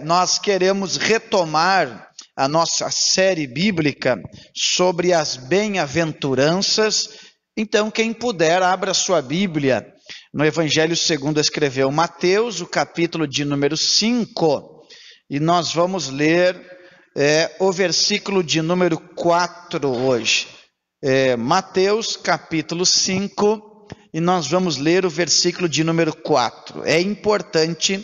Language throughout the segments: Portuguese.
nós queremos retomar a nossa série bíblica sobre as bem-aventuranças. Então, quem puder, abra sua Bíblia no Evangelho segundo escreveu Mateus, o capítulo de número 5, e nós vamos ler o versículo de número 4 hoje. Mateus, capítulo 5, e nós vamos ler o versículo de número 4. É importante,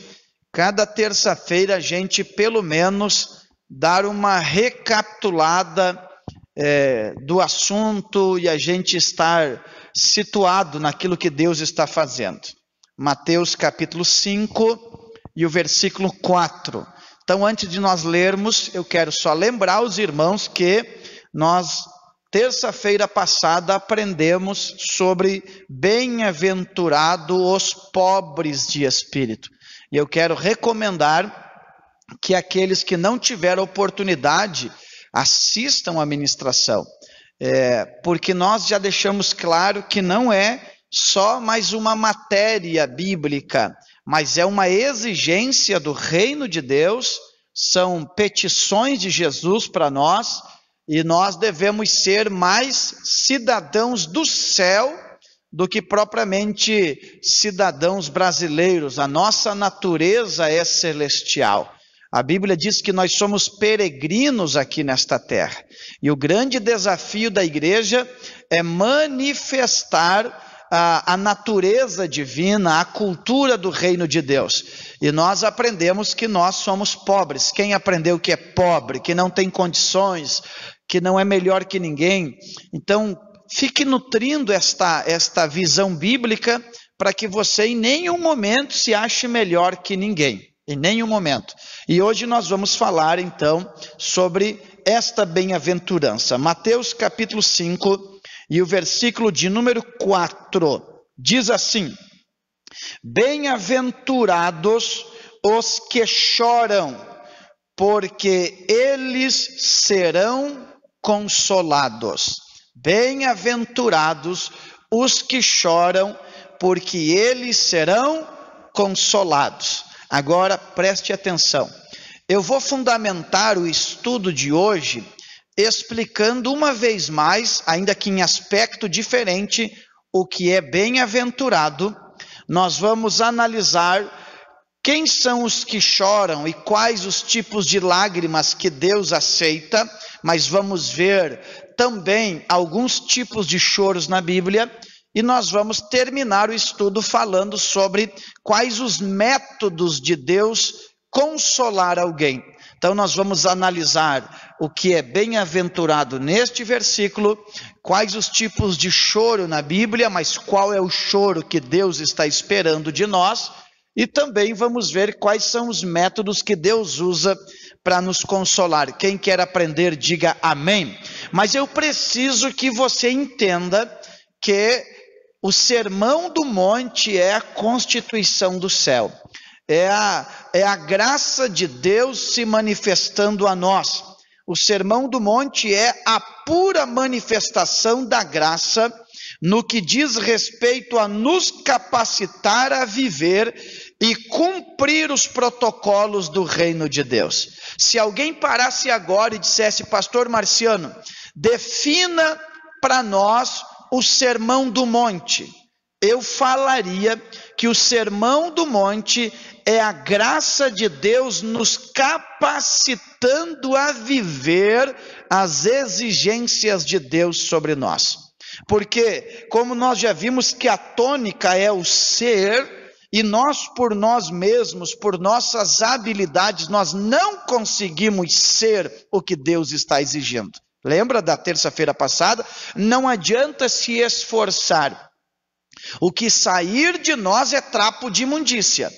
cada terça-feira, a gente, pelo menos, dar uma recapitulada do assunto e a gente estar situado naquilo que Deus está fazendo. Mateus capítulo 5 e o versículo 4. Então, antes de nós lermos, eu quero só lembrar os irmãos que nós, terça-feira passada, aprendemos sobre bem-aventurado os pobres de espírito. E eu quero recomendar que aqueles que não tiveram oportunidade assistam à ministração, porque nós já deixamos claro que não é só mais uma matéria bíblica, mas é uma exigência do reino de Deus, são petições de Jesus para nós, e nós devemos ser mais cidadãos do céu do que propriamente cidadãos brasileiros. A nossa natureza é celestial. A Bíblia diz que nós somos peregrinos aqui nesta terra. E o grande desafio da igreja é manifestar a natureza divina, a cultura do reino de Deus. E nós aprendemos que nós somos pobres. Quem aprendeu que é pobre, que não tem condições, que não é melhor que ninguém? Então, fique nutrindo esta visão bíblica para que você em nenhum momento se ache melhor que ninguém. Em nenhum momento. E hoje nós vamos falar então sobre esta bem-aventurança. Mateus capítulo 5 e o versículo de número 4 diz assim: Bem-aventurados os que choram, porque eles serão consolados. Bem-aventurados os que choram, porque eles serão consolados. Agora preste atenção, eu vou fundamentar o estudo de hoje explicando uma vez mais, ainda que em aspecto diferente, o que é bem-aventurado. Nós vamos analisar quem são os que choram e quais os tipos de lágrimas que Deus aceita, mas vamos ver também alguns tipos de choros na Bíblia. E nós vamos terminar o estudo falando sobre quais os métodos de Deus consolar alguém. Então nós vamos analisar o que é bem-aventurado neste versículo, quais os tipos de choro na Bíblia, mas qual é o choro que Deus está esperando de nós, e também vamos ver quais são os métodos que Deus usa para nos consolar. Quem quer aprender, diga amém. Mas eu preciso que você entenda que o Sermão do Monte é a constituição do céu, é a graça de Deus se manifestando a nós. O Sermão do Monte é a pura manifestação da graça no que diz respeito a nos capacitar a viver e cumprir os protocolos do reino de Deus. Se alguém parasse agora e dissesse: Pastor Marciano, defina para nós o Sermão do Monte, eu falaria que o Sermão do Monte é a graça de Deus nos capacitando a viver as exigências de Deus sobre nós. Porque, como nós já vimos que a tônica é o ser, e nós por nós mesmos, por nossas habilidades, nós não conseguimos ser o que Deus está exigindo. Lembra da terça-feira passada? Não adianta se esforçar. O que sair de nós é trapo de imundícia.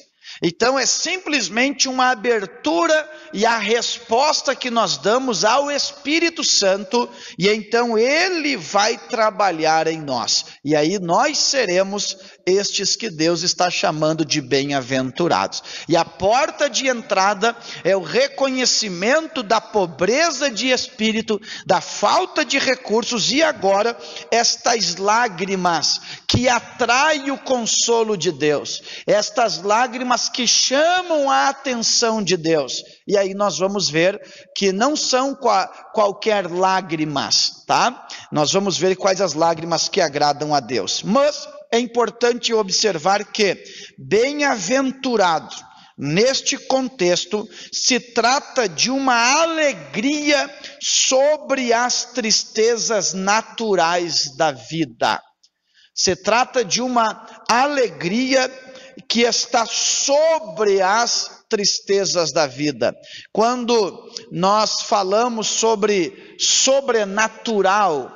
Então é simplesmente uma abertura e a resposta que nós damos ao Espírito Santo, e então Ele vai trabalhar em nós. E aí nós seremos estes que Deus está chamando de bem-aventurados. E a porta de entrada é o reconhecimento da pobreza de espírito, da falta de recursos, e agora estas lágrimas que atraem o consolo de Deus, estas lágrimas que chamam a atenção de Deus. E aí nós vamos ver que não são qualquer lágrimas, tá? Nós vamos ver quais as lágrimas que agradam a Deus. Mas é importante observar que bem-aventurado, neste contexto, se trata de uma alegria sobre as tristezas naturais da vida. Se trata de uma alegria que está sobre as tristezas da vida. Quando nós falamos sobre sobrenatural,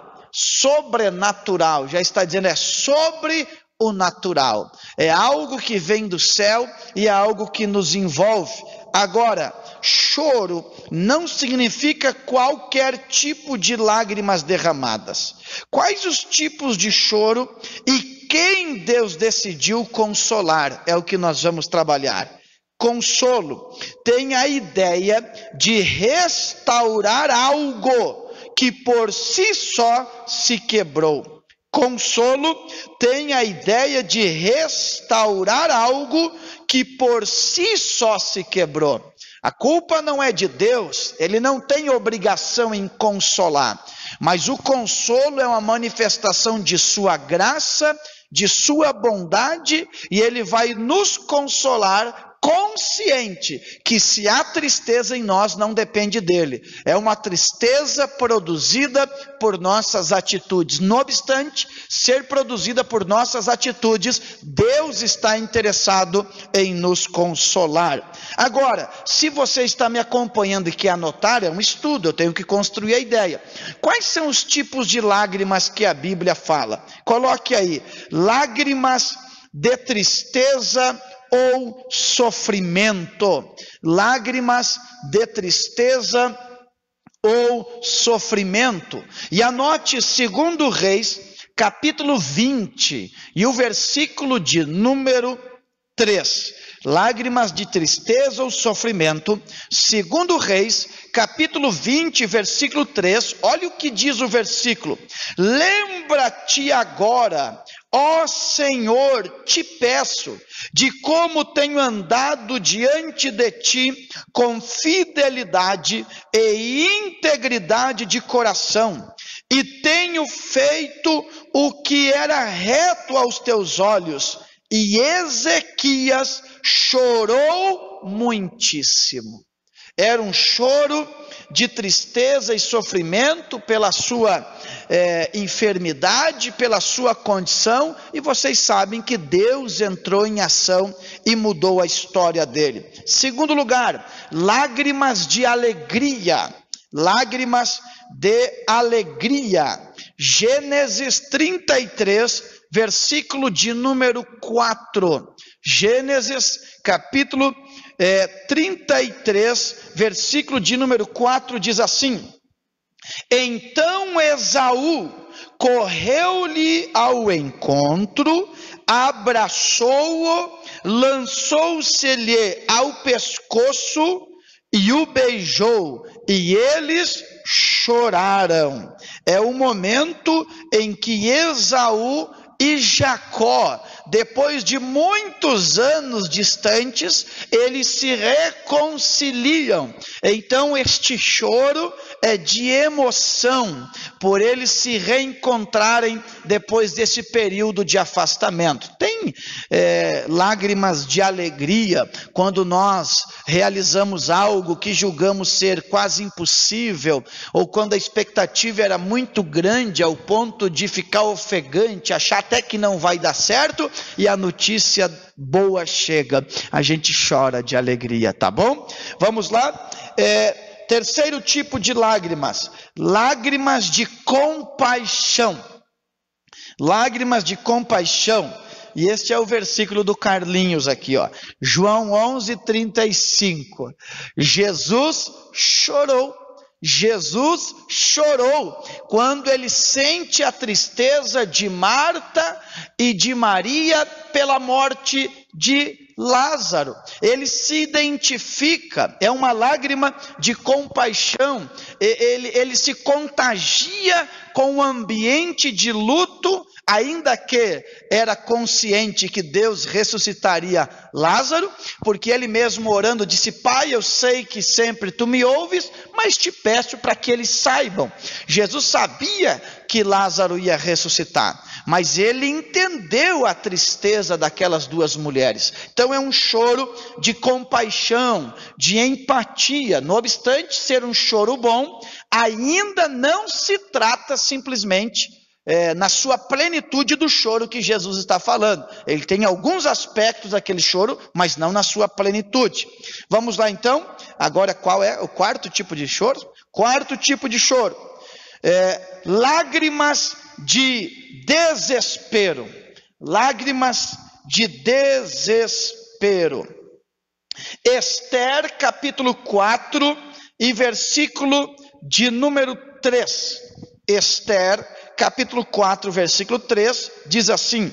já está dizendo, é sobre o natural. É algo que vem do céu e é algo que nos envolve. Agora, choro não significa qualquer tipo de lágrimas derramadas. Quais os tipos de choro e quem Deus decidiu consolar? É o que nós vamos trabalhar. Consolo tem a ideia de restaurar algo que por si só se quebrou. Consolo tem a ideia de restaurar algo que por si só se quebrou. A culpa não é de Deus, ele não tem obrigação em consolar, mas o consolo é uma manifestação de sua graça, de sua bondade, e ele vai nos consolar consciente que se há tristeza em nós, não depende dele. É uma tristeza produzida por nossas atitudes. Não obstante ser produzida por nossas atitudes, Deus está interessado em nos consolar. Agora, se você está me acompanhando e quer anotar, é um estudo, eu tenho que construir a ideia. Quais são os tipos de lágrimas que a Bíblia fala? Coloque aí, lágrimas de tristeza ou sofrimento. Lágrimas de tristeza ou sofrimento. E anote 2 Reis, capítulo 20, e o versículo de número 3. Lágrimas de tristeza ou sofrimento. 2 Reis, capítulo 20, versículo 3. Olha o que diz o versículo. Lembra-te agora, ó Senhor, te peço, de como tenho andado diante de ti com fidelidade e integridade de coração, e tenho feito o que era reto aos teus olhos. E Ezequias chorou muitíssimo. Era um choro de tristeza e sofrimento pela sua enfermidade, pela sua condição, e vocês sabem que Deus entrou em ação e mudou a história dele. Segundo lugar, lágrimas de alegria. Lágrimas de alegria. Gênesis 33, versículo de número 4. Gênesis capítulo 33, versículo de número 4 diz assim: então Esaú correu-lhe ao encontro, abraçou-o, lançou-se-lhe ao pescoço e o beijou, e eles choraram. É o momento em que Esaú e Jacó, depois de muitos anos distantes, eles se reconciliam. Então este choro é de emoção, por eles se reencontrarem depois desse período de afastamento. Tem lágrimas de alegria quando nós realizamos algo que julgamos ser quase impossível, ou quando a expectativa era muito grande ao ponto de ficar ofegante, achar até que não vai dar certo, e a notícia boa chega, a gente chora de alegria, tá bom? Vamos lá? Terceiro tipo de lágrimas, lágrimas de compaixão. Lágrimas de compaixão. E este é o versículo do Carlinhos aqui, ó. João 11:35. Jesus chorou. Jesus chorou quando ele sente a tristeza de Marta e de Maria pela morte de Lázaro. Ele se identifica, é uma lágrima de compaixão, ele se contagia com o ambiente de luto ainda que era consciente que Deus ressuscitaria Lázaro, porque ele mesmo orando disse: Pai, eu sei que sempre tu me ouves, mas te peço para que eles saibam. Jesus sabia que Lázaro ia ressuscitar, mas ele entendeu a tristeza daquelas duas mulheres. Então é um choro de compaixão, de empatia. Não obstante ser um choro bom, ainda não se trata simplesmente na sua plenitude do choro que Jesus está falando. Ele tem alguns aspectos daquele choro, mas não na sua plenitude. Vamos lá então, agora qual é o quarto tipo de choro? Quarto tipo de choro, lágrimas de desespero. Lágrimas de desespero. Esther capítulo 4 e versículo de número 3. Esther capítulo 4, versículo 3, diz assim: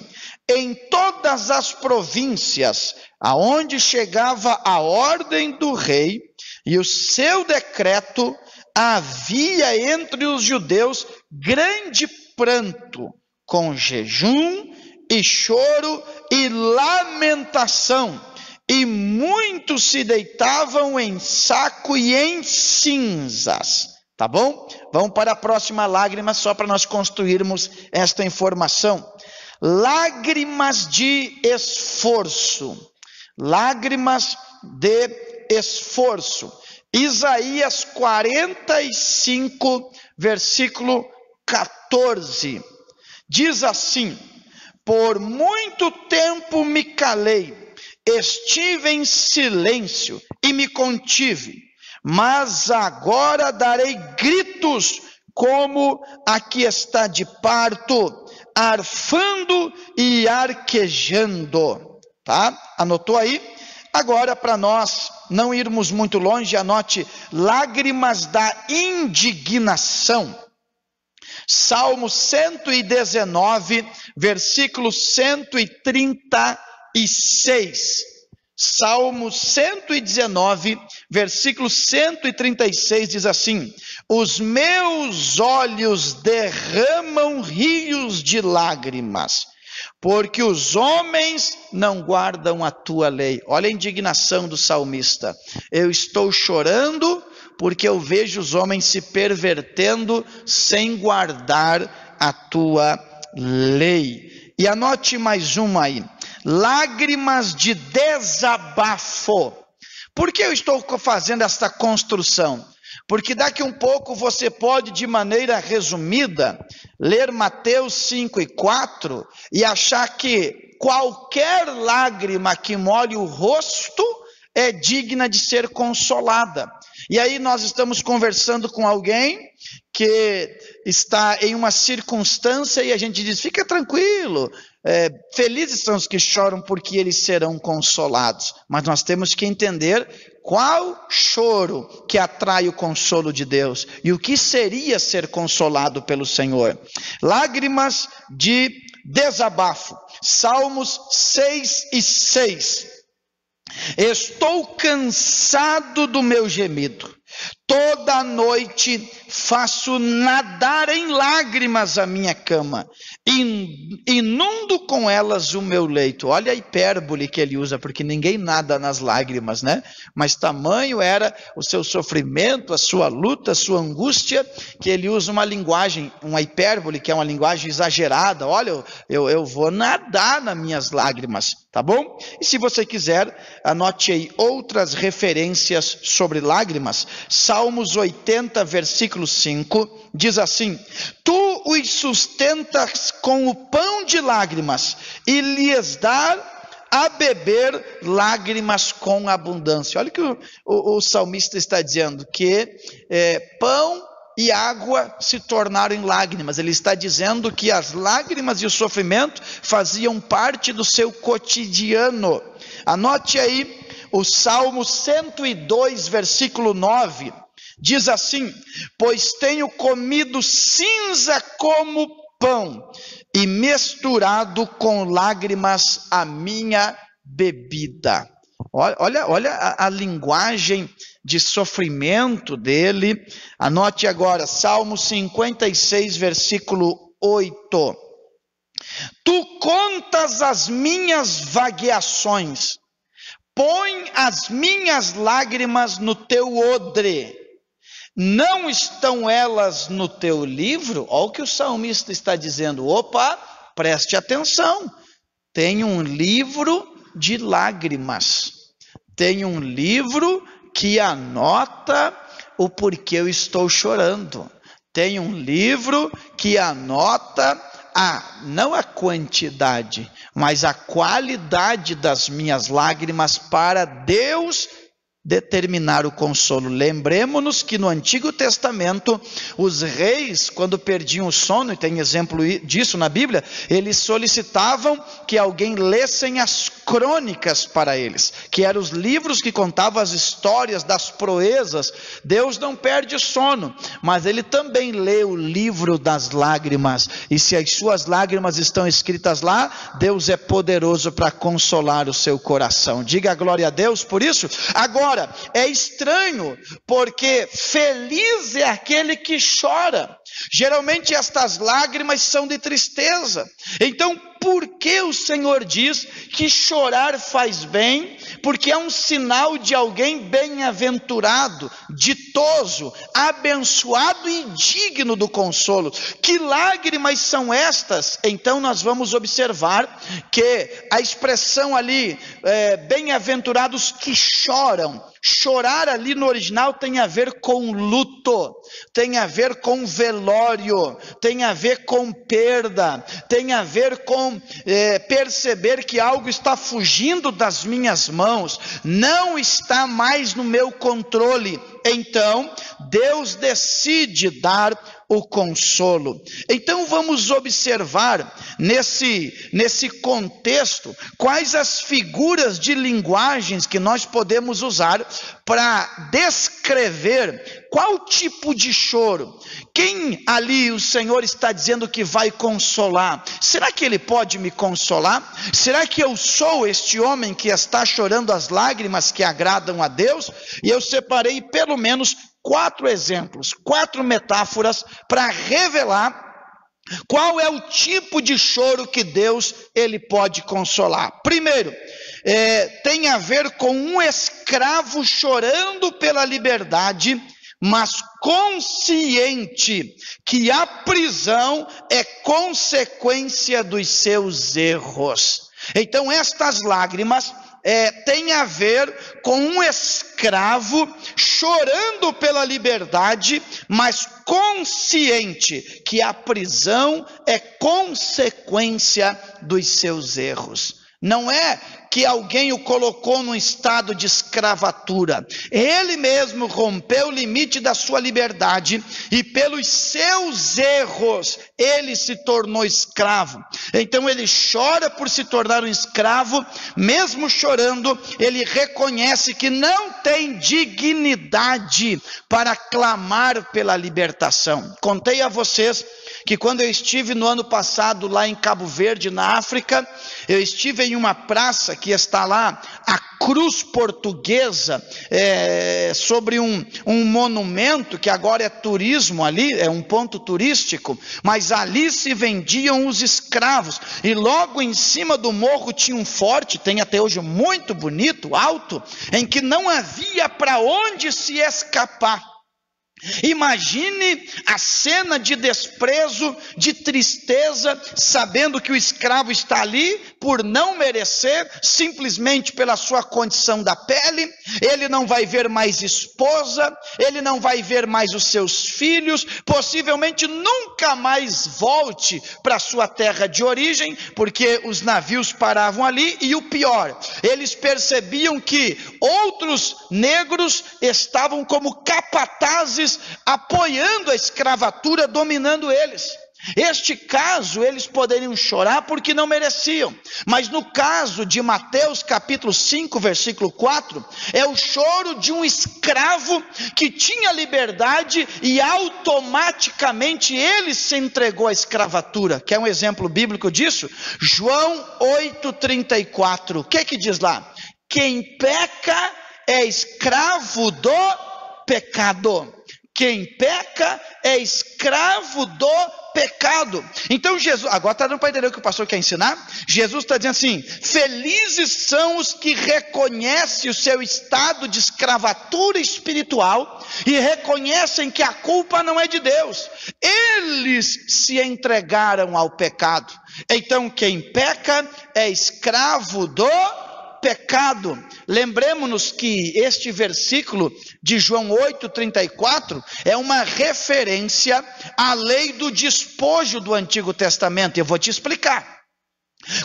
em todas as províncias aonde chegava a ordem do rei e o seu decreto, havia entre os judeus grande pranto, com jejum e choro e lamentação, e muitos se deitavam em saco e em cinzas. Tá bom? Vamos para a próxima lágrima, só para nós construirmos esta informação. Lágrimas de esforço. Lágrimas de esforço. Isaías 45, versículo 14. Diz assim: por muito tempo me calei, estive em silêncio e me contive, mas agora darei gritos como a que está de parto, arfando e arquejando. Tá? Anotou aí? Agora, para nós não irmos muito longe, anote: lágrimas da indignação. Salmo 119, versículo 136. Salmo 119, versículo 136 diz assim: os meus olhos derramam rios de lágrimas, porque os homens não guardam a tua lei. Olha a indignação do salmista: eu estou chorando porque eu vejo os homens se pervertendo sem guardar a tua lei. E anote mais uma aí: lágrimas de desabafo. Por que eu estou fazendo esta construção? Porque daqui um pouco você pode, de maneira resumida, ler Mateus 5 e 4 e achar que qualquer lágrima que molhe o rosto é digna de ser consolada. E aí nós estamos conversando com alguém que está em uma circunstância e a gente diz: fica tranquilo, felizes são os que choram porque eles serão consolados. Mas nós temos que entender qual choro que atrai o consolo de Deus e o que seria ser consolado pelo Senhor. Lágrimas de desabafo. Salmos 6 e 6. Estou cansado do meu gemido, toda noite faço nadar em lágrimas a minha cama, inundo com elas o meu leito. Olha a hipérbole que ele usa, porque ninguém nada nas lágrimas, né? Mas tamanho era o seu sofrimento, a sua luta, a sua angústia, que ele usa uma linguagem, uma hipérbole, que é uma linguagem exagerada. Olha, eu vou nadar nas minhas lágrimas, tá bom? E se você quiser, anote aí outras referências sobre lágrimas. Salmos 80, versículo 5, diz assim: tu os sustentas com o pão de lágrimas e lhes dá a beber lágrimas com abundância. Olha o que o salmista está dizendo, que pão e água se tornaram em lágrimas. Ele está dizendo que as lágrimas e o sofrimento faziam parte do seu cotidiano. Anote aí o Salmo 102, versículo 9, diz assim: pois tenho comido cinza como pão, e misturado com lágrimas a minha bebida. Olha a linguagem de sofrimento dele. Anote agora, Salmo 56, versículo 8. Tu contas as minhas vagueações, põe as minhas lágrimas no teu odre. Não estão elas no teu livro? Olha o que o salmista está dizendo. Opa, preste atenção. Tem um livro de lágrimas. Tem um livro que anota o porquê eu estou chorando. Tem um livro que anota não a quantidade, mas a qualidade das minhas lágrimas para Deus determinar o consolo. Lembremos-nos que no Antigo Testamento, os reis, quando perdiam o sono, e tem exemplo disso na Bíblia, eles solicitavam que alguém lessem as crônicas para eles, que eram os livros que contavam as histórias das proezas. Deus não perde o sono, mas ele também lê o livro das lágrimas, e se as suas lágrimas estão escritas lá, Deus é poderoso para consolar o seu coração. Diga glória a Deus por isso. Agora, é estranho, porque feliz é aquele que chora. Geralmente estas lágrimas são de tristeza. Então, por que o Senhor diz que chorar faz bem? Porque é um sinal de alguém bem-aventurado, ditoso, abençoado e digno do consolo. Que lágrimas são estas? Então nós vamos observar que a expressão ali, bem-aventurados que choram. Chorar ali no original tem a ver com luto, tem a ver com velório, tem a ver com perda, tem a ver com perceber que algo está fugindo das minhas mãos, não está mais no meu controle. Então, Deus decide dar o consolo. Então vamos observar nesse contexto quais as figuras de linguagens que nós podemos usar para descrever qual tipo de choro. Quem ali o Senhor está dizendo que vai consolar? Será que Ele pode me consolar? Será que eu sou este homem que está chorando as lágrimas que agradam a Deus? E eu separei pelo menos 4 exemplos, 4 metáforas para revelar qual é o tipo de choro que Deus ele pode consolar. Primeiro, tem a ver com um escravo chorando pela liberdade, mas consciente que a prisão é consequência dos seus erros. Então estas lágrimas tem a ver com um escravo chorando pela liberdade, mas consciente que a prisão é consequência dos seus erros. Não é que alguém o colocou num estado de escravatura. Ele mesmo rompeu o limite da sua liberdade e pelos seus erros ele se tornou escravo. Então ele chora por se tornar um escravo, mesmo chorando, ele reconhece que não tem dignidade para clamar pela libertação. Contei a vocês que quando eu estive no ano passado lá em Cabo Verde, na África, eu estive em uma praça que está lá, a cruz portuguesa, sobre um monumento que agora é turismo ali, é um ponto turístico, mas ali se vendiam os escravos, e logo em cima do morro tinha um forte, tem até hoje muito bonito, alto, em que não havia para onde se escapar. Imagine a cena de desprezo, de tristeza, sabendo que o escravo está ali por não merecer, simplesmente pela sua condição da pele. Ele não vai ver mais esposa, ele não vai ver mais os seus filhos, possivelmente nunca mais volte para sua terra de origem, porque os navios paravam ali, e o pior, eles percebiam que outros negros estavam como capatazes apoiando a escravatura, dominando eles. Este caso eles poderiam chorar porque não mereciam, mas no caso de Mateus capítulo 5 versículo 4, é o choro de um escravo que tinha liberdade e automaticamente ele se entregou à escravatura. Quer um exemplo bíblico disso? João 8,34, o que diz lá? Quem peca é escravo do pecado. Quem peca é é escravo do pecado. Então Jesus, agora está dando para entender o que o pastor quer ensinar? Jesus está dizendo assim: felizes são os que reconhecem o seu estado de escravatura espiritual e reconhecem que a culpa não é de Deus. Eles se entregaram ao pecado. Então quem peca é escravo do pecado. Lembremos-nos que este versículo de João 8,34 é uma referência à lei do despojo do Antigo Testamento. Eu vou te explicar.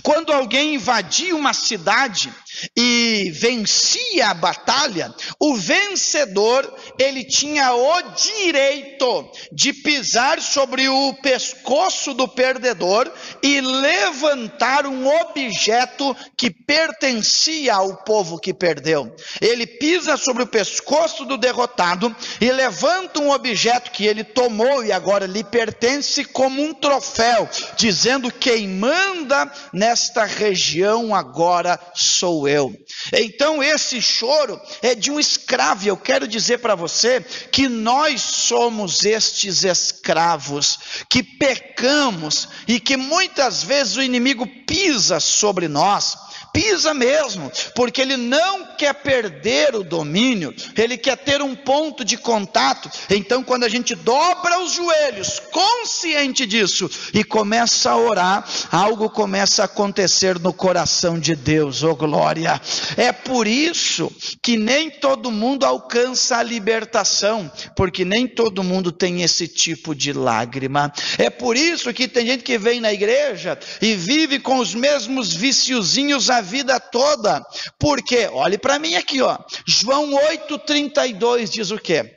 Quando alguém invadia uma cidade e vencia a batalha, o vencedor, ele tinha o direito de pisar sobre o pescoço do perdedor e levantar um objeto que pertencia ao povo que perdeu. Ele pisa sobre o pescoço do derrotado e levanta um objeto que ele tomou e agora lhe pertence como um troféu, dizendo: quem manda nesta região agora sou eu. Então esse choro é de um escravo. Eu quero dizer para você que nós somos estes escravos que pecamos e que muitas vezes o inimigo pisa sobre nós. Pisa mesmo, porque ele não quer perder o domínio, ele quer ter um ponto de contato. Então quando a gente dobra os joelhos, consciente disso, e começa a orar, algo começa a acontecer no coração de Deus, oh glória. É por isso que nem todo mundo alcança a libertação, porque nem todo mundo tem esse tipo de lágrima. É por isso que tem gente que vem na igreja e vive com os mesmos viciozinhos a vida toda. Porque, olhe para mim aqui, ó. João 8,32 diz o quê?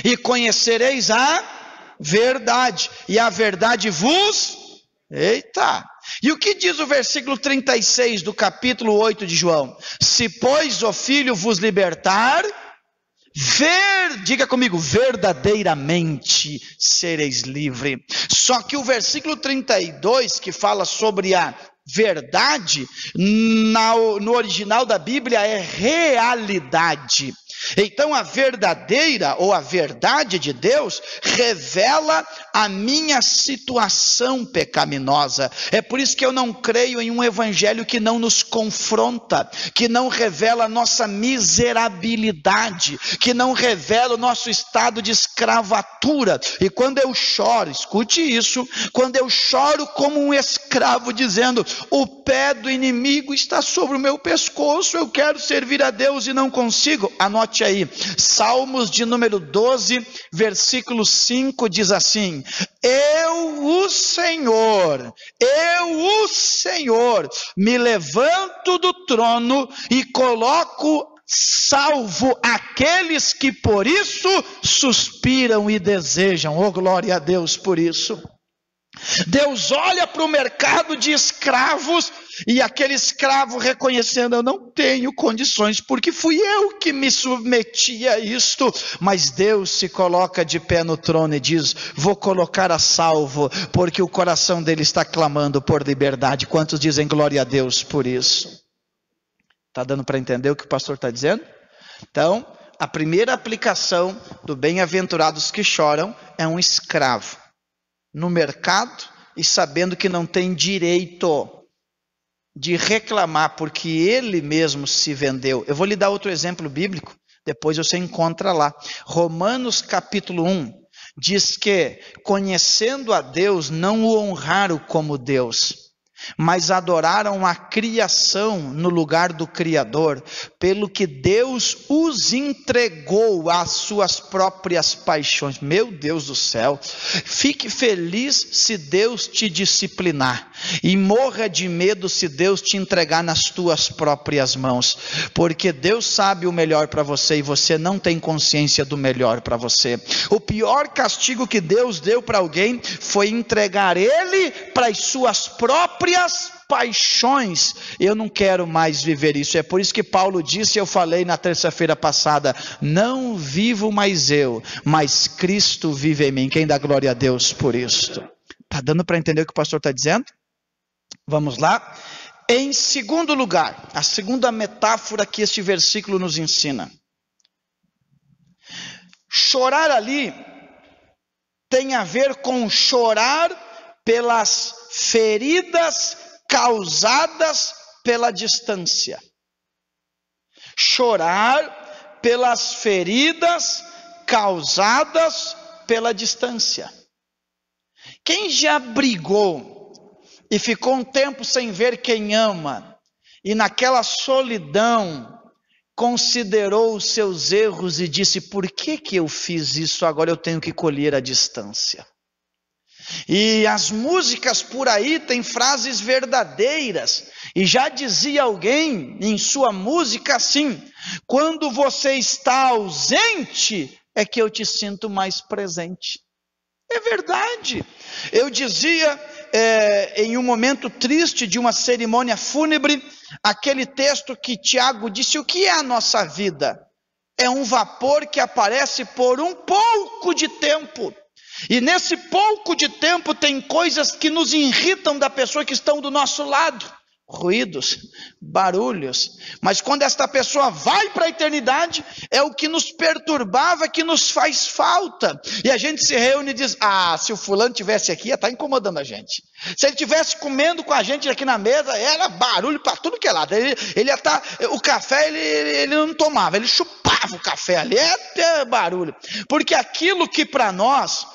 E conhecereis a verdade, e a verdade vos... Eita! E o que diz o versículo 36 do capítulo 8 de João? Se, pois, o Filho vos libertar, diga comigo, verdadeiramente sereis livre. Só que o versículo 32, que fala sobre a verdade, no original da Bíblia é realidade. Então a verdadeira ou a verdade de Deus revela a minha situação pecaminosa. É por isso que eu não creio em um evangelho que não nos confronta, que não revela a nossa miserabilidade, que não revela o nosso estado de escravatura. E quando eu choro, escute isso, quando eu choro como um escravo dizendo: o pé do inimigo está sobre o meu pescoço, eu quero servir a Deus e não consigo. Anote aí, Salmos de número 12, versículo 5 diz assim: eu, o Senhor, me levanto do trono e coloco salvo aqueles que por isso suspiram e desejam. Oh, glória a Deus por isso. Deus olha para o mercado de escravos e aquele escravo reconhecendo: eu não tenho condições, porque fui eu que me submeti a isto. Mas Deus se coloca de pé no trono e diz: vou colocar a salvo, porque o coração dele está clamando por liberdade. Quantos dizem glória a Deus por isso? Está dando para entender o que o pastor está dizendo? Então, a primeira aplicação do bem-aventurados que choram é um escravo no mercado e sabendo que não tem direito de reclamar, porque ele mesmo se vendeu. Eu vou lhe dar outro exemplo bíblico, depois você encontra lá. Romanos capítulo 1 diz que, conhecendo a Deus, não o honraram como Deus, mas adoraram a criação no lugar do Criador, pelo que Deus os entregou às suas próprias paixões. Meu Deus do céu, fique feliz se Deus te disciplinar, e morra de medo se Deus te entregar nas tuas próprias mãos, porque Deus sabe o melhor para você e você não tem consciência do melhor para você. O pior castigo que Deus deu para alguém foi entregar ele para as suas próprias paixões. Eu não quero mais viver isso. É por isso que Paulo disse, eu falei na terça-feira passada: não vivo mais eu, mas Cristo vive em mim. Quem dá glória a Deus por isso? Está dando para entender o que o pastor está dizendo? Vamos lá. Em segundo lugar, a segunda metáfora que este versículo nos ensina: chorar ali tem a ver com chorar pelas feridas causadas pela distância. Chorar pelas feridas causadas pela distância. Quem já brigou e ficou um tempo sem ver quem ama, e naquela solidão considerou os seus erros e disse: por que eu fiz isso? Agora eu tenho que colher a distância. E as músicas por aí têm frases verdadeiras, e já dizia alguém em sua música assim: quando você está ausente é que eu te sinto mais presente. É verdade. Eu dizia em um momento triste de uma cerimônia fúnebre, aquele texto que Tiago disse: o que é a nossa vida? É um vapor que aparece por um pouco de tempo. E nesse pouco de tempo tem coisas que nos irritam da pessoa que estão do nosso lado. Ruídos, barulhos. Mas quando esta pessoa vai para a eternidade, é o que nos perturbava, que nos faz falta. E a gente se reúne e diz: se o fulano tivesse aqui, ia estar incomodando a gente. Se ele estivesse comendo com a gente aqui na mesa, era barulho para tudo que é lado. Ele ia estar, o café ele não tomava, ele chupava o café ali, é barulho. Porque aquilo que para nós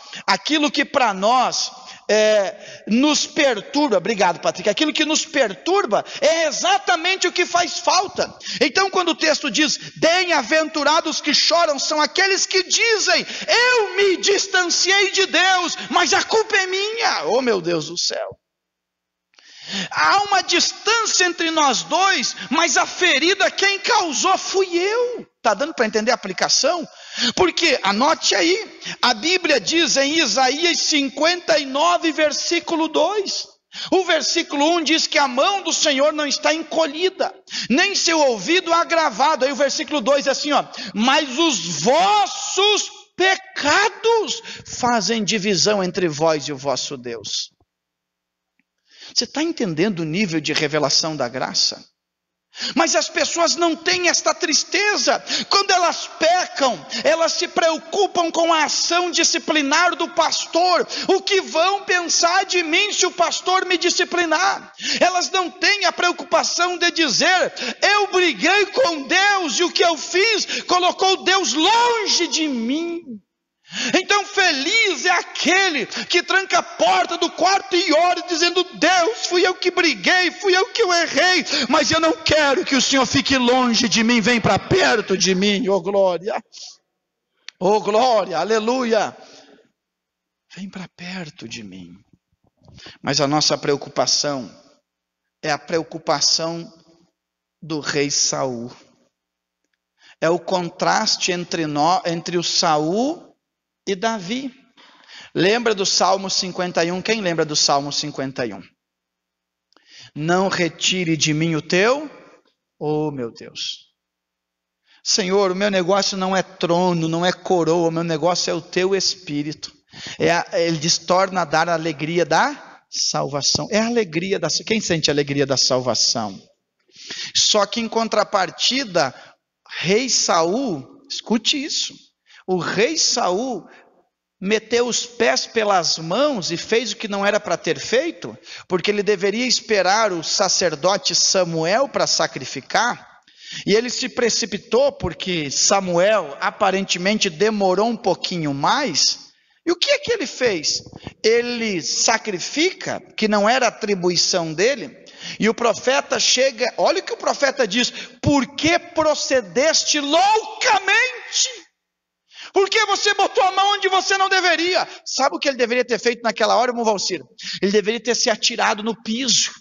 nos perturba, obrigado Patrick, aquilo que nos perturba é exatamente o que faz falta. Então quando o texto diz: bem-aventurados que choram, são aqueles que dizem: eu me distanciei de Deus, mas a culpa é minha. Oh meu Deus do céu, há uma distância entre nós dois, mas a ferida quem causou fui eu. Está dando para entender a aplicação? Porque, anote aí, a Bíblia diz em Isaías 59, versículo 2. O versículo 1 diz que a mão do Senhor não está encolhida, nem seu ouvido agravado. Aí o versículo 2 é assim, mas os vossos pecados fazem divisão entre vós e o vosso Deus. Você está entendendo o nível de revelação da graça? Mas as pessoas não têm esta tristeza. Quando elas pecam, elas se preocupam com a ação disciplinar do pastor. O que vão pensar de mim se o pastor me disciplinar? Elas não têm a preocupação de dizer: eu briguei com Deus e o que eu fiz colocou Deus longe de mim. Então feliz é aquele que tranca a porta do quarto e ora dizendo: Deus, fui eu que briguei, fui eu que errei, mas eu não quero que o Senhor fique longe de mim, vem para perto de mim. Oh glória, aleluia, vem para perto de mim. Mas a nossa preocupação é a preocupação do rei Saul. É o contraste entre o Saul e Davi. Lembra do Salmo 51? Quem lembra do Salmo 51? Não retire de mim o teu, oh meu Deus. Senhor, o meu negócio não é trono, não é coroa, o meu negócio é o teu Espírito. Ele diz: torna a dar a alegria da salvação. É a alegria da... Quem sente a alegria da salvação? Só que em contrapartida, rei Saul, escute isso, o rei Saul meteu os pés pelas mãos e fez o que não era para ter feito, porque ele deveria esperar o sacerdote Samuel para sacrificar, e ele se precipitou porque Samuel aparentemente demorou um pouquinho mais. E o que é que ele fez? Ele sacrifica, que não era atribuição dele, e o profeta chega, olha o que o profeta diz: por que procedeste loucamente? Por que você botou a mão onde você não deveria? Sabe o que ele deveria ter feito naquela hora, irmão Valcir? Ele deveria ter se atirado no piso.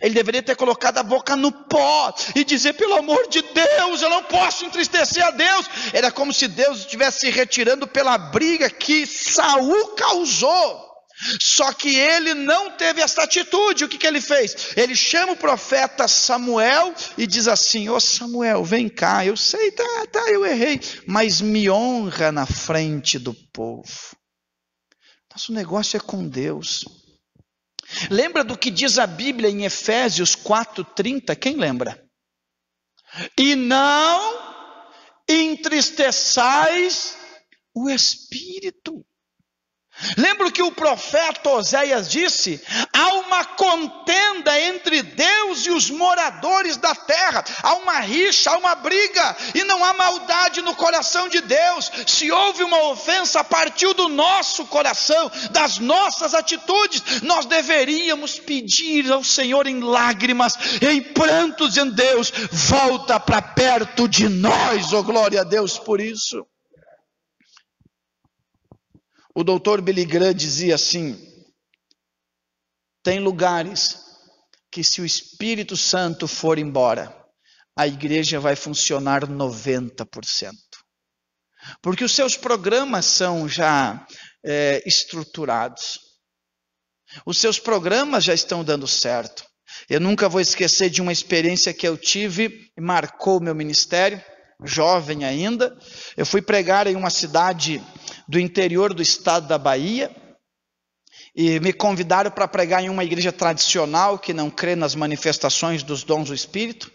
Ele deveria ter colocado a boca no pó e dizer: pelo amor de Deus, eu não posso entristecer a Deus. Era como se Deus estivesse se retirando pela briga que Saul causou. Só que ele não teve essa atitude. O que ele fez? Ele chama o profeta Samuel e diz assim: ô Samuel, vem cá, eu sei, eu errei, mas me honra na frente do povo. Nosso negócio é com Deus. Lembra do que diz a Bíblia em Efésios 4:30? Quem lembra? E não entristeçais o Espírito. Lembra o que o profeta Oséias disse? Há uma contenda entre Deus e os moradores da terra, há uma rixa, há uma briga, e não há maldade no coração de Deus. Se houve uma ofensa, partiu do nosso coração, das nossas atitudes. Nós deveríamos pedir ao Senhor em lágrimas, em prantos, dizendo: Deus, volta para perto de nós. Oh, glória a Deus por isso. O doutor Billy Graham dizia assim: tem lugares que, se o Espírito Santo for embora, a igreja vai funcionar 90%. Porque os seus programas são já estruturados. Os seus programas já estão dando certo. Eu nunca vou esquecer de uma experiência que eu tive e marcou o meu ministério, jovem ainda. Eu fui pregar em uma cidade do interior do estado da Bahia, e me convidaram para pregar em uma igreja tradicional que não crê nas manifestações dos dons do Espírito.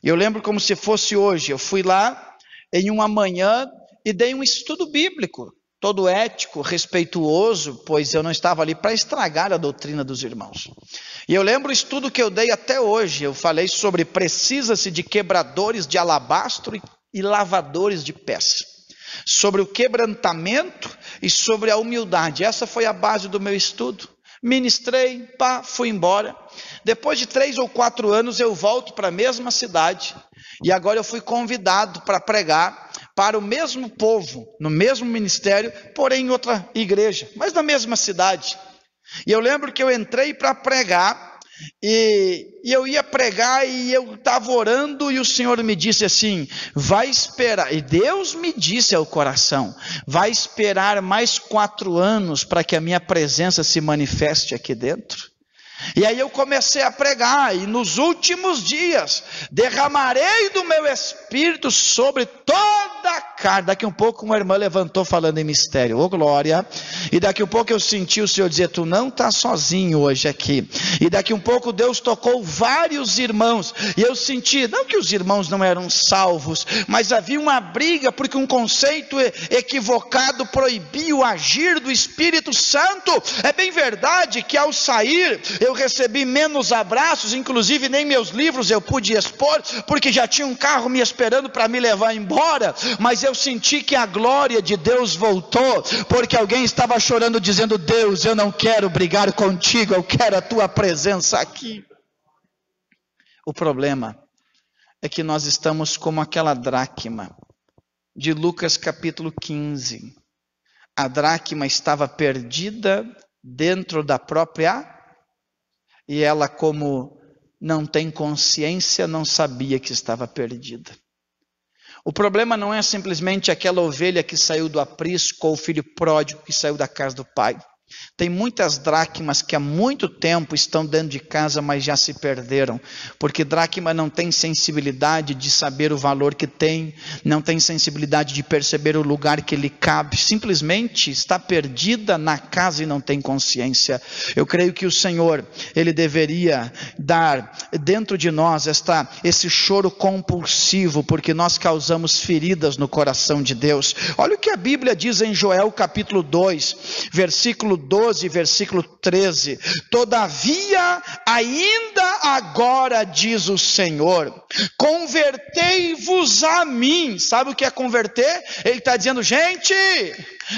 E eu lembro como se fosse hoje. Eu fui lá em uma manhã e dei um estudo bíblico, todo ético, respeituoso, pois eu não estava ali para estragar a doutrina dos irmãos. E eu lembro o estudo que eu dei até hoje. Eu falei sobre precisa-se de quebradores de alabastro e lavadores de pés, sobre o quebrantamento e sobre a humildade. Essa foi a base do meu estudo. Ministrei, fui embora. Depois de 3 ou 4 anos eu volto para a mesma cidade, e agora eu fui convidado para pregar para o mesmo povo, no mesmo ministério, porém em outra igreja, mas na mesma cidade. E eu lembro que eu entrei para pregar, e eu ia pregar, e eu estava orando, e o Senhor me disse assim: vai esperar, e Deus me disse ao coração, vai esperar mais 4 anos para que a minha presença se manifeste aqui dentro. E aí eu comecei a pregar, e nos últimos dias derramarei do meu espírito sobre toda a carne. Daqui um pouco uma irmã levantou falando em mistério, ô glória. E daqui um pouco eu senti o Senhor dizer: tu não está sozinho hoje aqui. E daqui um pouco Deus tocou vários irmãos, e eu senti, não que os irmãos não eram salvos, mas havia uma briga, porque um conceito equivocado proibia o agir do Espírito Santo. É bem verdade que ao sair eu recebi menos abraços, inclusive nem meus livros eu pude expor, porque já tinha um carro me esperando para me levar embora. Mas eu senti que a glória de Deus voltou, porque alguém estava chorando dizendo: Deus, eu não quero brigar contigo, eu quero a tua presença aqui. O problema é que nós estamos como aquela dracma de Lucas capítulo 15. A dracma estava perdida dentro da própria, e ela, como não tem consciência, não sabia que estava perdida. O problema não é simplesmente aquela ovelha que saiu do aprisco, ou o filho pródigo que saiu da casa do pai. Tem muitas dracmas que há muito tempo estão dentro de casa, mas já se perderam, porque dracma não tem sensibilidade de saber o valor que tem, não tem sensibilidade de perceber o lugar que lhe cabe, simplesmente está perdida na casa e não tem consciência. Eu creio que o Senhor, Ele deveria dar dentro de nós esse choro compulsivo, porque nós causamos feridas no coração de Deus. Olha o que a Bíblia diz em Joel capítulo 2, versículo 12, versículo 13: todavia, ainda agora, diz o Senhor, convertei-vos a mim. Sabe o que é converter? Ele está dizendo: gente,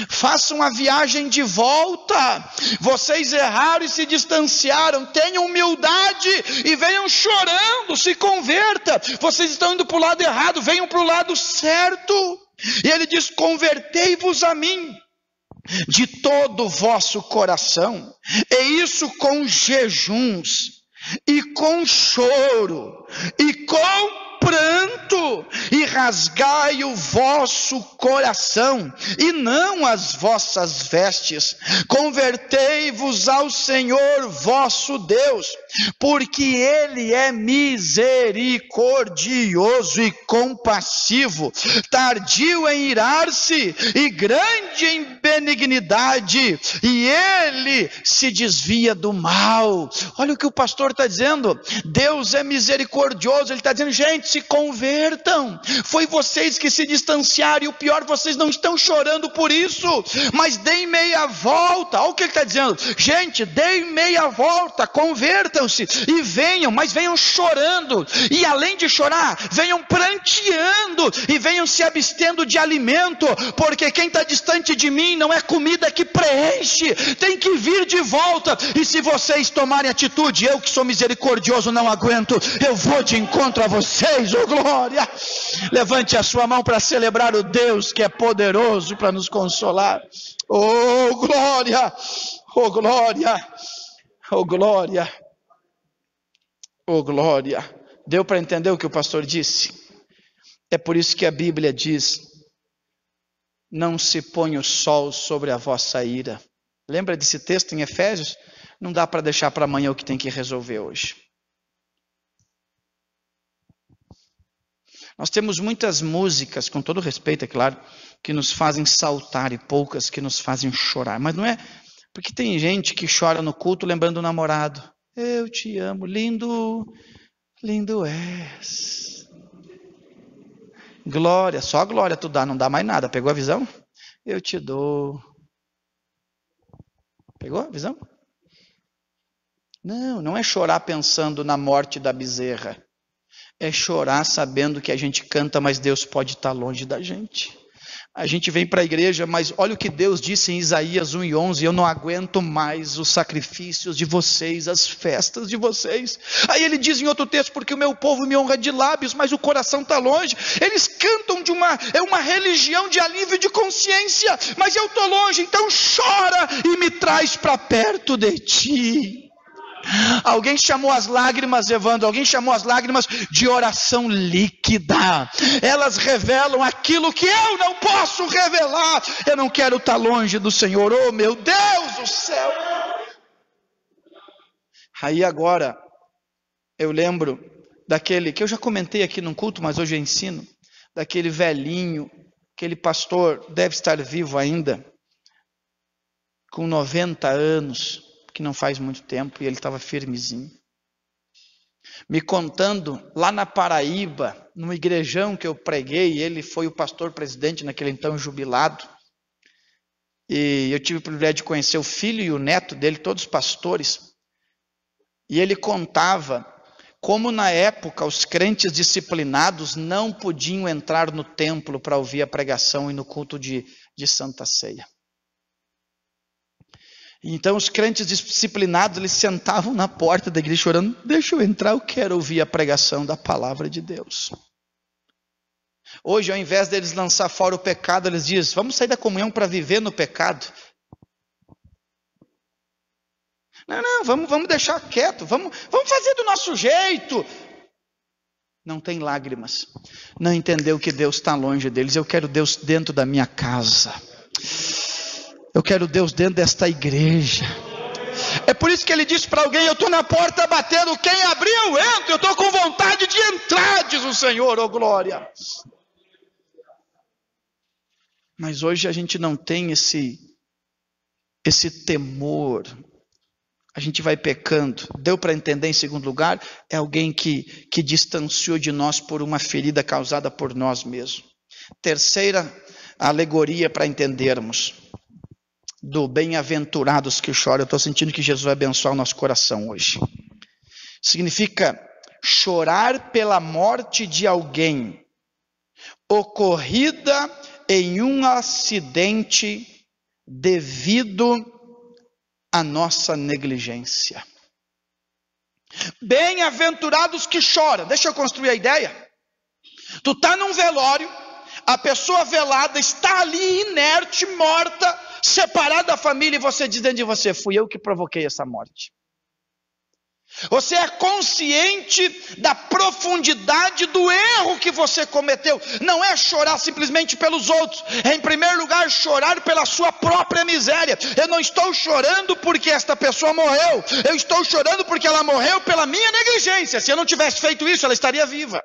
façam uma viagem de volta. Vocês erraram e se distanciaram. Tenham humildade e venham chorando, se converta. Vocês estão indo para o lado errado, venham para o lado certo. E ele diz: convertei-vos a mim de todo o vosso coração, e isso com jejuns, e com choro, e com pranto, e rasgai o vosso coração, e não as vossas vestes. Convertei-vos ao Senhor vosso Deus, porque Ele é misericordioso e compassivo, tardio em irar-se e grande em benignidade, e Ele se desvia do mal. Olha o que o pastor está dizendo: Deus é misericordioso. Ele está dizendo: gente, se convertam. Foi vocês que se distanciaram, e o pior, vocês não estão chorando por isso, mas deem meia volta. Olha o que ele está dizendo: gente, deem meia volta, convertam-se e venham, mas venham chorando, e além de chorar, venham pranteando, e venham se abstendo de alimento, porque quem está distante de mim não é comida que preenche, tem que vir de volta. E se vocês tomarem atitude, eu que sou misericordioso não aguento, eu vou de encontro a vocês. Oh glória! Levante a sua mão para celebrar o Deus que é poderoso para nos consolar. Oh glória! Oh glória! Oh glória! Oh glória! Deu para entender o que o pastor disse? É por isso que a Bíblia diz: não se põe o sol sobre a vossa ira. Lembra desse texto em Efésios? Não dá para deixar para amanhã o que tem que resolver hoje. Nós temos muitas músicas, com todo respeito, é claro, que nos fazem saltar, e poucas que nos fazem chorar. Mas não é porque tem gente que chora no culto lembrando do namorado. Eu te amo, lindo, lindo és. Glória, só glória tu dá, não dá mais nada. Pegou a visão? Eu te dou. Pegou a visão? Não é chorar pensando na morte da bezerra. É chorar sabendo que a gente canta, mas Deus pode estar longe da gente. A gente vem para a igreja, mas olha o que Deus disse em Isaías 1:11: eu não aguento mais os sacrifícios de vocês, as festas de vocês. Aí ele diz em outro texto: porque o meu povo me honra de lábios, mas o coração está longe. Eles cantam é uma religião de alívio de consciência, mas eu estou longe, então chora e me traz para perto de ti. Alguém chamou as lágrimas, Evandro, alguém chamou as lágrimas de oração líquida. Elas revelam aquilo que eu não posso revelar. Eu não quero estar longe do Senhor. Oh meu Deus do céu. Aí agora eu lembro daquele que eu já comentei aqui num culto, mas hoje eu ensino, daquele velhinho, aquele pastor, deve estar vivo ainda, com 90 anos, que não faz muito tempo, e ele estava firmezinho, me contando lá na Paraíba, numa igrejão que eu preguei. Ele foi o pastor presidente naquele então, jubilado, e eu tive o privilégio de conhecer o filho e o neto dele, todos pastores, e ele contava como na época os crentes disciplinados não podiam entrar no templo para ouvir a pregação e no culto de Santa Ceia. Então os crentes disciplinados, eles sentavam na porta da igreja chorando: deixa eu entrar, eu quero ouvir a pregação da palavra de Deus. Hoje, ao invés deles lançar fora o pecado, eles dizem: vamos sair da comunhão para viver no pecado. Não, vamos deixar quieto, vamos fazer do nosso jeito. Não tem lágrimas, não entendeu que Deus está longe deles. Eu quero Deus dentro da minha casa. Eu quero Deus dentro desta igreja. É por isso que ele disse para alguém: eu estou na porta batendo, quem abrir eu entro. Eu estou com vontade de entrar, diz o Senhor. Oh glória. Mas hoje a gente não tem esse temor. A gente vai pecando. Deu para entender? Em segundo lugar, é alguém que distanciou de nós por uma ferida causada por nós mesmos. Terceira alegoria para entendermos, do bem-aventurados que choram. Eu estou sentindo que Jesus vai abençoar o nosso coração hoje. Significa chorar pela morte de alguém ocorrida em um acidente devido à nossa negligência. Bem-aventurados que choram. Deixa eu construir a ideia. Tu está num velório, a pessoa velada está ali inerte, morta, separado da família, e você diz dentro de você: fui eu que provoquei essa morte. Você é consciente da profundidade do erro que você cometeu. Não é chorar simplesmente pelos outros, é em primeiro lugar chorar pela sua própria miséria. Eu não estou chorando porque esta pessoa morreu, eu estou chorando porque ela morreu pela minha negligência. Se eu não tivesse feito isso, ela estaria viva.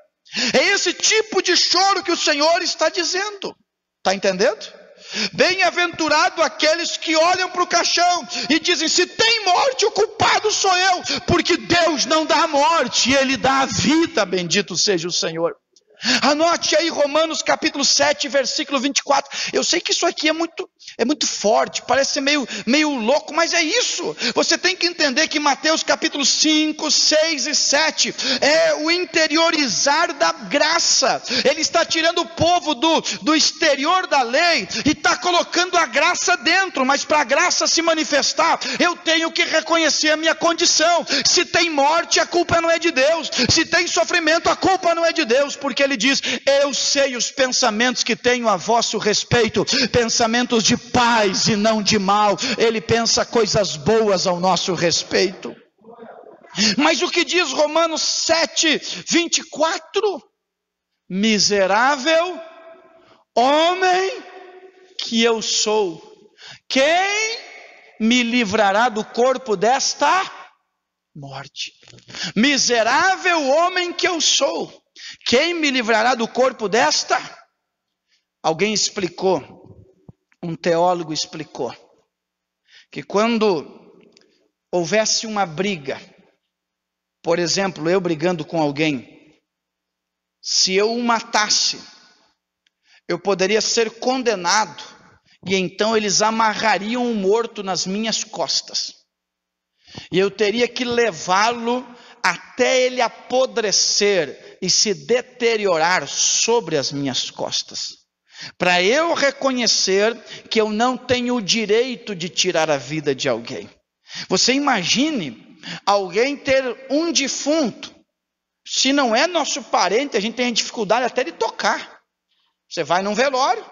É esse tipo de choro que o Senhor está dizendo. Está entendendo? Bem-aventurado aqueles que olham para o caixão e dizem: se tem morte, o culpado sou eu, porque Deus não dá a morte, Ele dá a vida, bendito seja o Senhor. Anote aí Romanos capítulo 7, versículo 24. Eu sei que isso aqui é muito forte, parece ser meio louco, mas é isso. Você tem que entender que Mateus capítulo 5, 6 e 7 é o interiorizar da graça. Ele está tirando o povo do exterior da lei e está colocando a graça dentro. Mas para a graça se manifestar, eu tenho que reconhecer a minha condição. Se tem morte, a culpa não é de Deus. Se tem sofrimento, a culpa não é de Deus, porque ele diz: eu sei os pensamentos que tenho a vosso respeito, pensamentos de paz e não de mal. Ele pensa coisas boas ao nosso respeito. Mas o que diz Romanos 7, 24? Miserável homem que eu sou, quem me livrará do corpo desta morte? Miserável homem que eu sou, quem me livrará do corpo desta? Alguém explicou, um teólogo explicou, que quando houvesse uma briga, por exemplo, eu brigando com alguém, se eu o matasse, eu poderia ser condenado, e então eles amarrariam o morto nas minhas costas, e eu teria que levá-lo até ele apodrecer e se deteriorar sobre as minhas costas, para eu reconhecer que eu não tenho o direito de tirar a vida de alguém. Você imagine alguém ter um defunto, se não é nosso parente, a gente tem dificuldade até de tocar. Você vai num velório,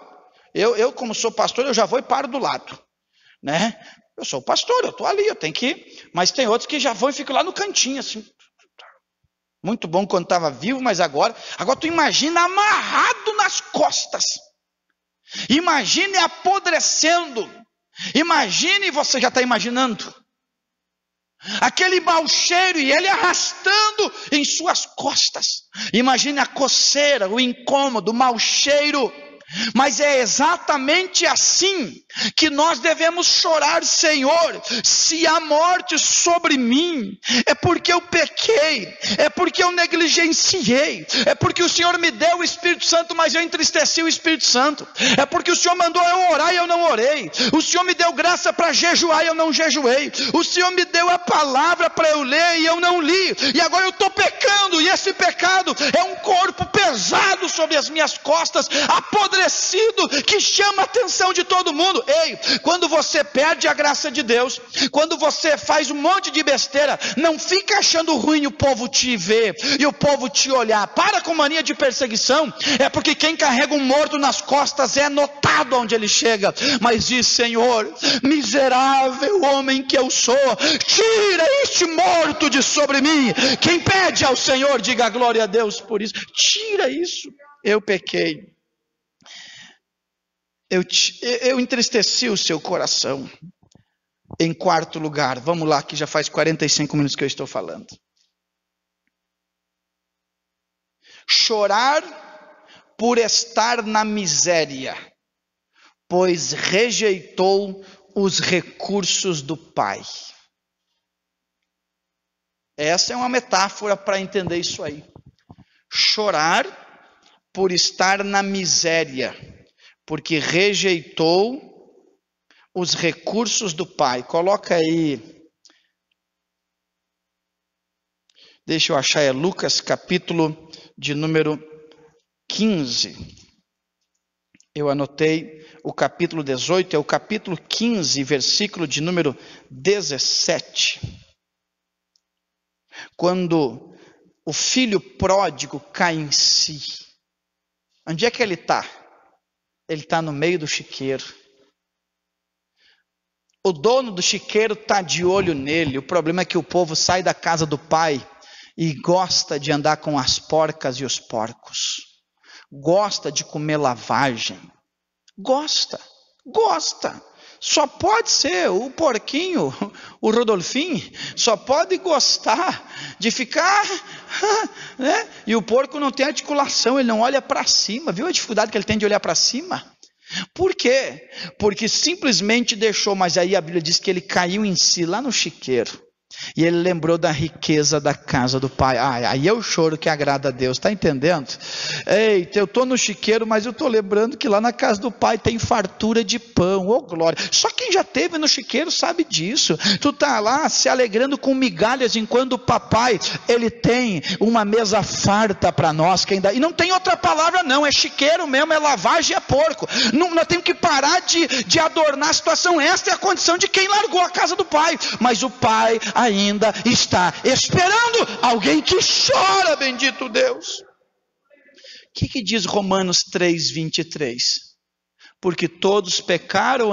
eu como sou pastor, eu já vou e paro do lado, né? Eu sou pastor, eu estou ali, eu tenho que ir. Mas tem outros que já vão e ficam lá no cantinho, assim. Muito bom quando estava vivo, mas agora tu imagina amarrado nas costas. Imagine apodrecendo. Imagine, você já está imaginando, aquele mau cheiro e ele arrastando em suas costas. Imagine a coceira, o incômodo, o mau cheiro. Mas é exatamente assim que nós devemos chorar: Senhor, se há morte sobre mim, é porque eu pequei, é porque eu negligenciei, é porque o Senhor me deu o Espírito Santo, mas eu entristeci o Espírito Santo, é porque o Senhor mandou eu orar e eu não orei, o Senhor me deu graça para jejuar e eu não jejuei, o Senhor me deu a palavra para eu ler e eu não li, e agora eu estou pecando, e esse pecado é um corpo pesado sobre as minhas costas, apodrecido, que chama a atenção de todo mundo. Ei, quando você perde a graça de Deus, quando você faz um monte de besteira, não fica achando ruim o povo te ver e o povo te olhar. Para com mania de perseguição, é porque quem carrega um morto nas costas é notado onde ele chega. Mas diz: Senhor, miserável homem que eu sou, tira este morto de sobre mim. Quem pede ao Senhor, diga glória a Deus por isso. Tira isso, eu pequei. Eu entristeci o seu coração. Em quarto lugar, vamos lá, que já faz 45 minutos que eu estou falando. Chorar por estar na miséria, pois rejeitou os recursos do Pai. Essa é uma metáfora para entender isso aí. Chorar por estar na miséria, porque rejeitou os recursos do Pai. Coloca aí, deixa eu achar, é Lucas capítulo de número 15. Eu anotei o capítulo 18, é o capítulo 15, versículo de número 17. Quando o filho pródigo cai em si, onde é que ele está? Ele está no meio do chiqueiro. O dono do chiqueiro está de olho nele. O problema é que o povo sai da casa do pai e gosta de andar com as porcas e os porcos. Gosta de comer lavagem. Gosta. Só pode ser o porquinho, o Rodolfinho, só pode gostar de ficar, né? E o porco não tem articulação, ele não olha para cima. Viu a dificuldade que ele tem de olhar para cima? Por quê? Porque simplesmente deixou, mas aí a Bíblia diz que ele caiu em si lá no chiqueiro. E ele lembrou da riqueza da casa do pai. Aí é o choro que agrada a Deus, está entendendo? Eita, eu estou no chiqueiro, mas eu estou lembrando que lá na casa do pai tem fartura de pão, ô glória. Só quem já esteve no chiqueiro sabe disso. Tu está lá se alegrando com migalhas, enquanto o papai, ele tem uma mesa farta para nós. E não tem outra palavra não, é chiqueiro mesmo, é lavagem, é porco. Não, nós temos que parar de adornar a situação. Esta é a condição de quem largou a casa do pai. Mas o pai ainda está esperando alguém que chora, bendito Deus. O que diz Romanos 3:23? Porque todos pecaram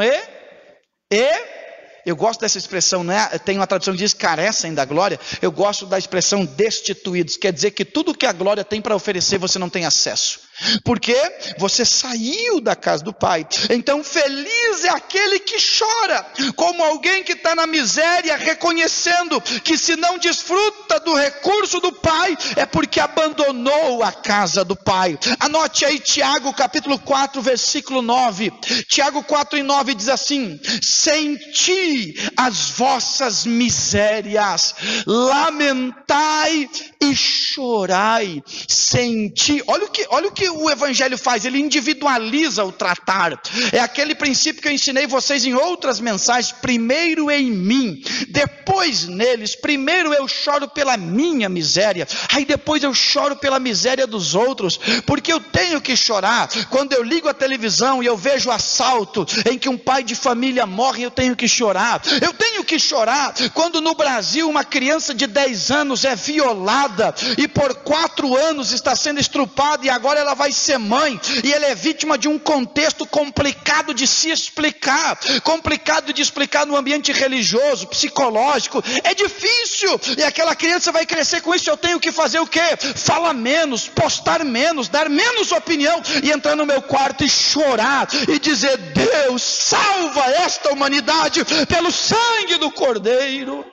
eu gosto dessa expressão, né? Tem uma tradução que diz carecem da glória. Eu gosto da expressão destituídos, quer dizer que tudo que a glória tem para oferecer você não tem acesso, porque você saiu da casa do pai. Então feliz é aquele que chora, como alguém que está na miséria, reconhecendo que se não desfruta do recurso do pai, é porque abandonou a casa do pai. Anote aí Tiago capítulo 4 versículo 9, Tiago 4:9 diz assim: senti as vossas misérias, lamentai e chorai. Senti, olha o que o evangelho faz, ele individualiza o tratar. É aquele princípio que eu ensinei vocês em outras mensagens: primeiro em mim, depois neles. Primeiro eu choro pela minha miséria, aí depois eu choro pela miséria dos outros, porque eu tenho que chorar. Quando eu ligo a televisão e eu vejo assalto em que um pai de família morre, eu tenho que chorar. Eu tenho que chorar quando no Brasil uma criança de 10 anos é violada e por 4 anos está sendo estrupada, e agora ela vai ser mãe, e ela é vítima de um contexto complicado de se explicar, complicado de explicar no ambiente religioso, psicológico. É difícil, e aquela criança vai crescer com isso. Eu tenho que fazer o quê? Falar menos, postar menos, dar menos opinião, e entrar no meu quarto e chorar e dizer: Deus, salva esta humanidade pelo sangue do Cordeiro.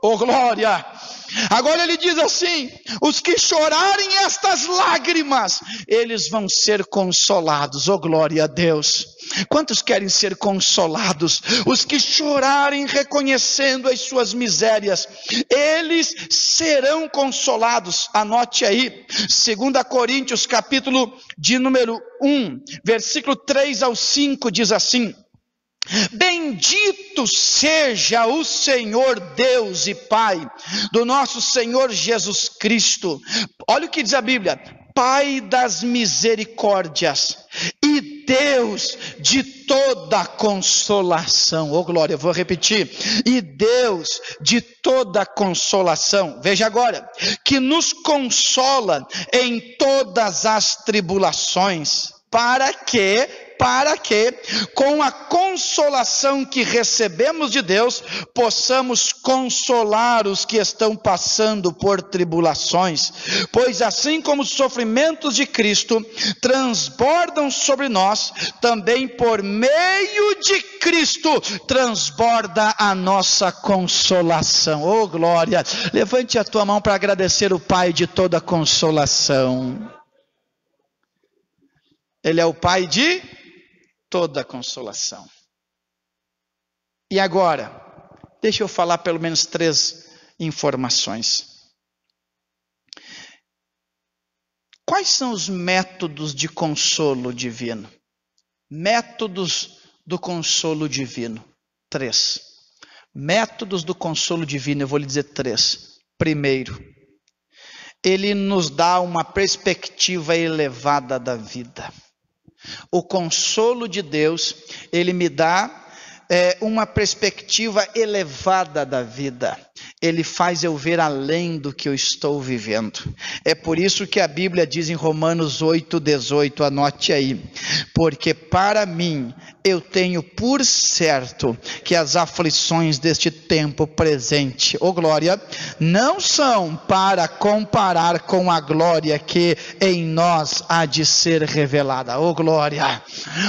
Oh glória! Agora ele diz assim: os que chorarem estas lágrimas, eles vão ser consolados. Oh glória a Deus! Quantos querem ser consolados? Os que chorarem reconhecendo as suas misérias, eles serão consolados. Anote aí, 2 Coríntios capítulo de número 1, versículo 3 ao 5 diz assim: bendito seja o Senhor Deus e Pai do nosso Senhor Jesus Cristo. Olha o que diz a Bíblia: Pai das misericórdias e Deus de toda consolação. Oh glória, eu vou repetir: e Deus de toda consolação. Veja agora, que nos consola em todas as tribulações, para que com a consolação que recebemos de Deus, possamos consolar os que estão passando por tribulações. Pois assim como os sofrimentos de Cristo transbordam sobre nós, também por meio de Cristo transborda a nossa consolação. Oh glória! Levante a tua mão para agradecer o Pai de toda consolação. Ele é o Pai de toda consolação. E agora, deixa eu falar pelo menos 3 informações. Quais são os métodos de consolo divino? Métodos do consolo divino. 3. Métodos do consolo divino, eu vou lhe dizer 3. Primeiro, ele nos dá uma perspectiva elevada da vida. O consolo de Deus, ele me dá uma perspectiva elevada da vida. Ele faz eu ver além do que eu estou vivendo. É por isso que a Bíblia diz em Romanos 8:18, anote aí: porque para mim eu tenho por certo que as aflições deste tempo presente, oh glória, não são para comparar com a glória que em nós há de ser revelada. Oh glória!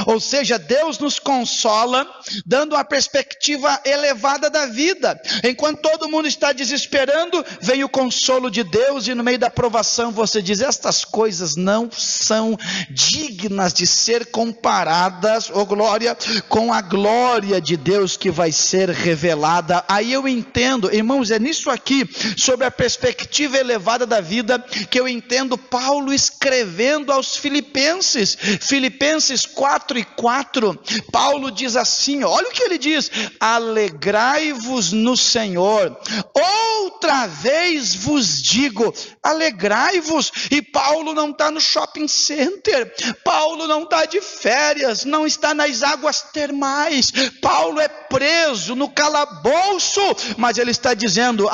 Ou seja, Deus nos consola dando a perspectiva elevada da vida. Enquanto todo mundo está está desesperando, vem o consolo de Deus, e no meio da provação você diz: estas coisas não são dignas de ser comparadas, oh glória, com a glória de Deus que vai ser revelada. Aí eu entendo, irmãos, é nisso aqui, sobre a perspectiva elevada da vida, que eu entendo Paulo escrevendo aos Filipenses. Filipenses 4:4, Paulo diz assim, olha o que ele diz: alegrai-vos no Senhor, outra vez vos digo, alegrai-vos. E Paulo não está no shopping center, Paulo não está de férias, não está nas águas termais, Paulo é preso no calabouço, mas ele está dizendo: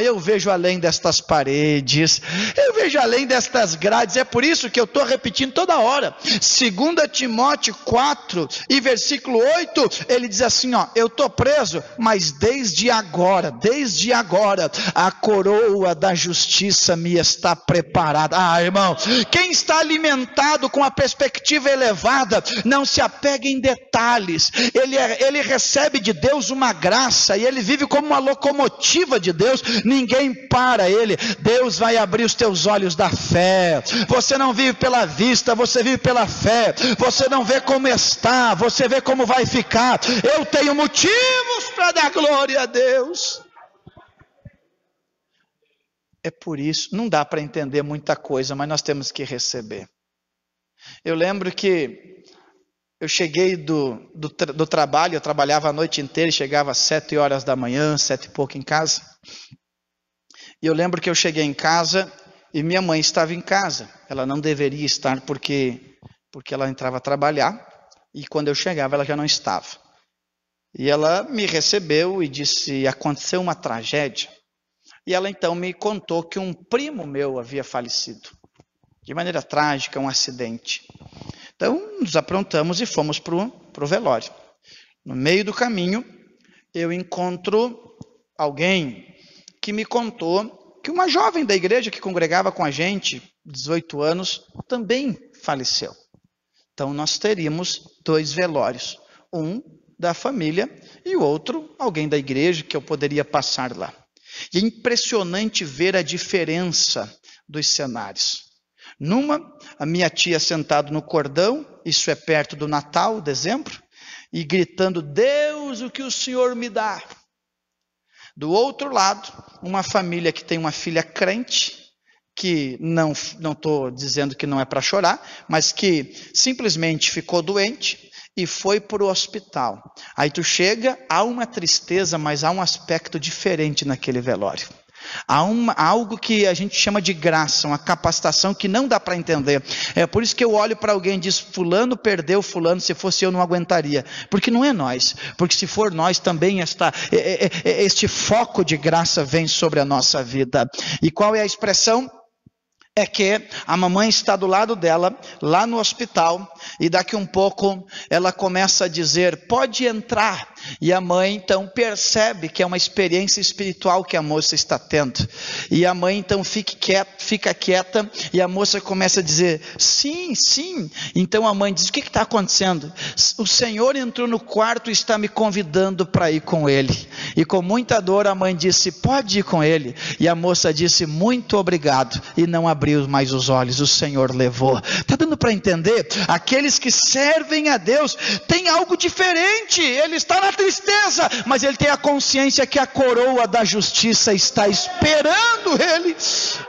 eu vejo além destas paredes, eu vejo além destas grades. É por isso que eu estou repetindo toda hora. 2 Timóteo 4 e versículo 8, ele diz assim, eu estou preso, mas desde agora, a coroa da justiça me está preparada. Irmão, quem está alimentado com a perspectiva elevada, não se apega em detalhes, ele recebe de Deus uma graça, e ele vive como uma locomotiva de Deus, ninguém para ele. Deus vai abrir os teus olhos da fé, você não vive pela vista, você vive pela fé, você não vê como está, você vê como vai ficar. Eu tenho motivos para dar glória a Deus. É por isso, não dá para entender muita coisa, mas nós temos que receber. Eu lembro que eu cheguei do trabalho, eu trabalhava a noite inteira, chegava às 7 horas da manhã, 7 e pouco em casa. E eu lembro que eu cheguei em casa e minha mãe estava em casa. Ela não deveria estar porque ela entrava a trabalhar, e quando eu chegava ela já não estava. E ela me recebeu e disse: aconteceu uma tragédia. E ela então me contou que um primo meu havia falecido, de maneira trágica, um acidente. Então nos aprontamos e fomos para o velório. No meio do caminho eu encontro alguém que me contou que uma jovem da igreja que congregava com a gente, 18 anos, também faleceu. Então nós teríamos 2 velórios, um da família e o outro alguém da igreja que eu poderia passar lá. E é impressionante ver a diferença dos cenários. Numa, a minha tia sentada no cordão, isso é perto do Natal, dezembro, e gritando: Deus, o que o Senhor me dá? Do outro lado, uma família que tem uma filha crente, que não estou dizendo que não é para chorar, mas que simplesmente ficou doente e foi para o hospital. Aí tu chega, há uma tristeza, mas há um aspecto diferente naquele velório. Há algo que a gente chama de graça, uma capacitação que não dá para entender. É por isso que eu olho para alguém e diz: fulano perdeu fulano, se fosse eu não aguentaria. Porque não é nós, porque se for nós também este foco de graça vem sobre a nossa vida. E qual é a expressão? É que a mamãe está do lado dela, lá no hospital, e daqui um pouco ela começa a dizer: pode entrar. E a mãe então percebe que é uma experiência espiritual que a moça está tendo. E a mãe então fica quieta, e a moça começa a dizer: sim, sim. Então a mãe diz: o que está acontecendo? O Senhor entrou no quarto e está me convidando para ir com Ele. E com muita dor a mãe disse: pode ir com Ele. E a moça disse: muito obrigado. E não abriu mais os olhos, o Senhor levou. Está dando para entender? Aqueles que servem a Deus têm algo diferente. Ele está na tristeza, mas ele tem a consciência que a coroa da justiça está esperando ele.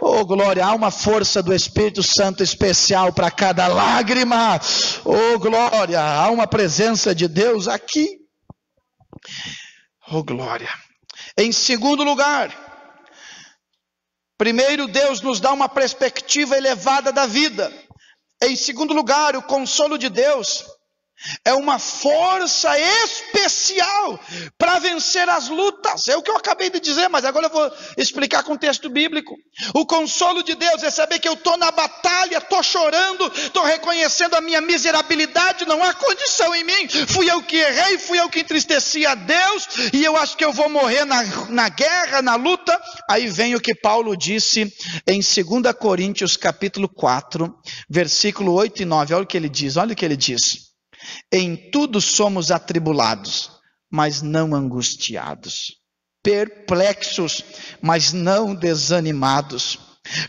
Oh glória, há uma força do Espírito Santo especial para cada lágrima. Oh glória, há uma presença de Deus aqui. Oh glória. Em segundo lugar, primeiro, Deus nos dá uma perspectiva elevada da vida. Em segundo lugar, o consolo de Deus é uma força especial para vencer as lutas. É o que eu acabei de dizer, mas agora eu vou explicar com o texto bíblico. O consolo de Deus é saber que eu estou na batalha, estou chorando, estou reconhecendo a minha miserabilidade, não há condição em mim, fui eu que errei, fui eu que entristeci a Deus, e eu acho que eu vou morrer na guerra, na luta. Aí vem o que Paulo disse em 2 Coríntios capítulo 4, versículo 8 e 9, olha o que ele diz. Em tudo somos atribulados, mas não angustiados. perplexos, mas não desanimados,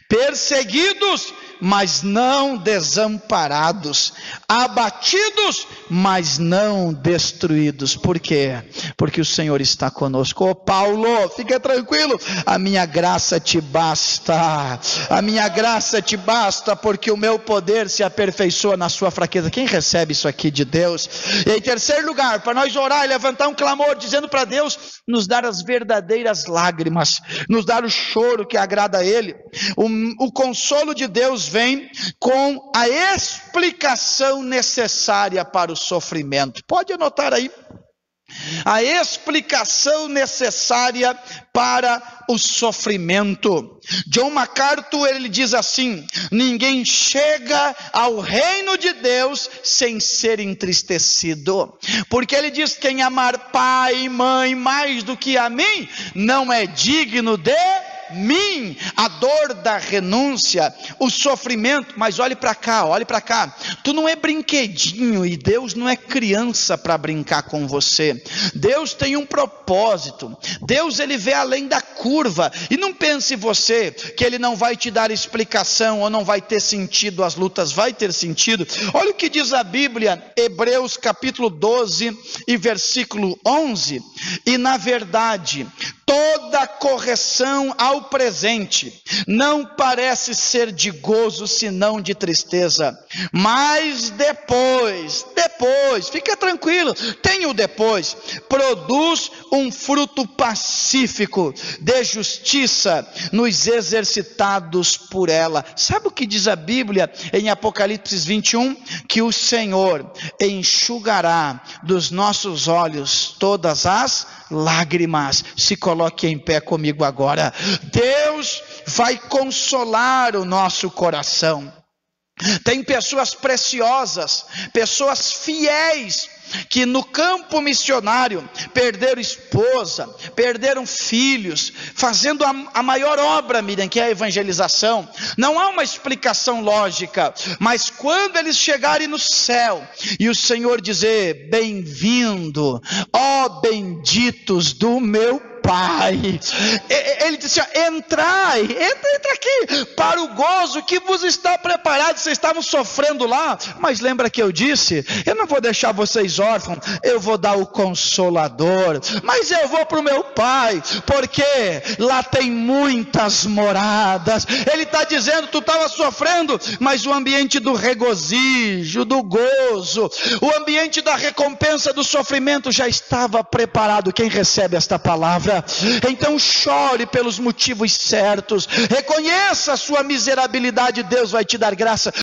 perseguidos, mas não desamparados, abatidos, mas não destruídos. Por quê? Porque o Senhor está conosco. Ô Paulo, fica tranquilo, a minha graça te basta, a minha graça te basta, porque o meu poder se aperfeiçoa na sua fraqueza. Quem recebe isso aqui de Deus? E em terceiro lugar, para nós orar e levantar um clamor, dizendo para Deus nos dar as verdadeiras lágrimas, nos dar o choro que agrada a Ele. O consolo de Deus vem com a explicação necessária para o sofrimento. Pode anotar aí. A explicação necessária para o sofrimento. John MacArthur, ele diz assim: ninguém chega ao reino de Deus sem ser entristecido, porque ele diz: quem amar pai e mãe mais do que a mim, não é digno de mim. A dor da renúncia, o sofrimento. Mas olhe para cá, tu não é brinquedinho, e Deus não é criança para brincar com você. Deus tem um propósito. Deus, ele vê além da curva, e não pense você que ele não vai te dar explicação, ou não vai ter sentido as lutas. Vai ter sentido. Olha o que diz a Bíblia, Hebreus capítulo 12 e versículo 11: e na verdade toda correção ao presente não parece ser de gozo, senão de tristeza. Mas depois, fica tranquilo, tem o depois, produz um fruto pacífico de justiça nos exercitados por ela. Sabe o que diz a Bíblia em Apocalipse 21? Que o Senhor enxugará dos nossos olhos todas as lágrimas. Se coloque em pé comigo agora. Deus vai consolar o nosso coração. Tem pessoas preciosas, pessoas fiéis, que no campo missionário perderam esposa, perderam filhos, fazendo a maior obra, Miriam, que é a evangelização. Não há uma explicação lógica, mas quando eles chegarem no céu e o Senhor dizer: bem-vindo, ó benditos do meu Pai, ele disse: entra aqui para o gozo que vos está preparado. Vocês estavam sofrendo lá, mas lembra que eu disse: eu não vou deixar vocês órfãos, eu vou dar o Consolador, mas eu vou para o meu Pai, porque lá tem muitas moradas. Ele está dizendo: tu estava sofrendo, mas o ambiente do regozijo, do gozo, o ambiente da recompensa do sofrimento já estava preparado. Quem recebe esta palavra? Então chore pelos motivos certos, reconheça a sua miserabilidade, Deus vai te dar graça.